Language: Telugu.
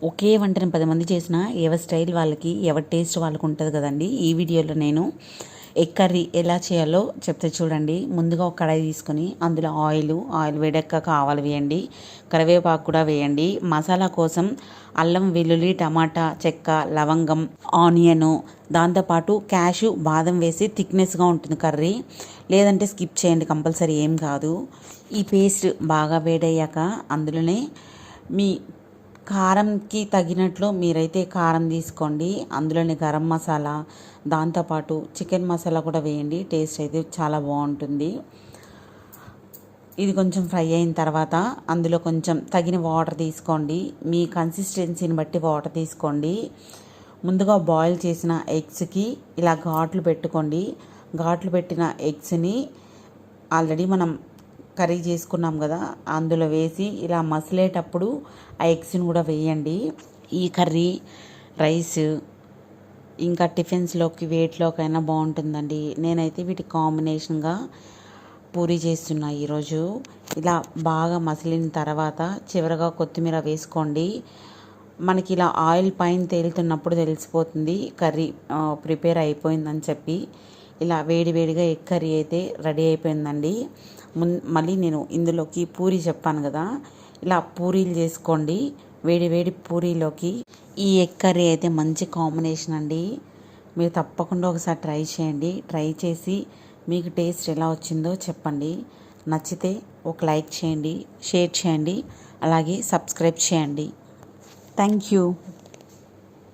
ఒకే వంటని 10 మంది చేసినా ఎవరి స్టైల్ వాళ్ళకి, ఎవరి టేస్ట్ వాళ్ళకు ఉంటుంది కదండి. ఈ వీడియోలో నేను ఎగ్ కర్రీ ఎలా చేయాలో చెప్తే చూడండి. ముందుగా ఒక కడాయి తీసుకొని అందులో ఆయిల్ వేడెక్కాక ఆవాలు వేయండి, కరివేపాకు కూడా వేయండి. మసాలా కోసం అల్లం, వెల్లుల్లి, టమాటా, చెక్క, లవంగం, ఆనియను, దాంతోపాటు క్యాషు, బాదం వేసి థిక్నెస్గా ఉంటుంది కర్రీ. లేదంటే స్కిప్ చేయండి, కంపల్సరీ ఏం కాదు. ఈ పేస్ట్ బాగా వేడయ్యాక అందులోనే మీ కారంకి తగినట్లు మీరైతే కారం తీసుకోండి. అందులోనే గరం మసాలా, దాంతోపాటు చికెన్ మసాలా కూడా వేయండి. టేస్ట్ అయితే చాలా బాగుంటుంది. ఇది కొంచెం ఫ్రై అయిన తర్వాత అందులో కొంచెం తగిన వాటర్ తీసుకోండి. మీ కన్సిస్టెన్సీని బట్టి వాటర్ తీసుకోండి. ముందుగా బాయిల్ చేసిన ఎగ్స్కి ఇలా ఘాట్లు పెట్టుకోండి. ఘాట్లు పెట్టిన ఎగ్స్ని ఆల్రెడీ మనం కర్రీ చేసుకున్నాం కదా, అందులో వేసి ఇలా మసిలేటప్పుడు ఆ ఎగ్స్ని కూడా వేయండి. ఈ కర్రీ రైస్ ఇంకా టిఫిన్స్లోకి వేటిలోకైనా బాగుంటుందండి. నేనైతే వీటి కాంబినేషన్గా పూరీ చేస్తున్నా ఈరోజు. ఇలా బాగా మసిలిన తర్వాత చివరగా కొత్తిమీర వేసుకోండి. మనకి ఇలా ఆయిల్ పైన తేలుతున్నప్పుడు తెలిసిపోతుంది కర్రీ ప్రిపేర్ అయిపోయిందని చెప్పి. ఇలా వేడివేడిగా ఎగ్ కర్రీ అయితే రెడీ అయిపోయిందండి. మళ్ళీ నేను ఇందులోకి పూరీ చెప్పాను కదా, ఇలా పూరీలు చేసుకోండి. వేడి వేడి పూరీలోకి ఈ ఎగ్ కర్రీ అయితే మంచి కాంబినేషన్ అండి. మీరు తప్పకుండా ఒకసారి ట్రై చేయండి. ట్రై చేసి మీకు టేస్ట్ ఎలా వచ్చిందో చెప్పండి. నచ్చితే ఒక లైక్ చేయండి, షేర్ చేయండి, అలాగే సబ్స్క్రైబ్ చేయండి. Thank you.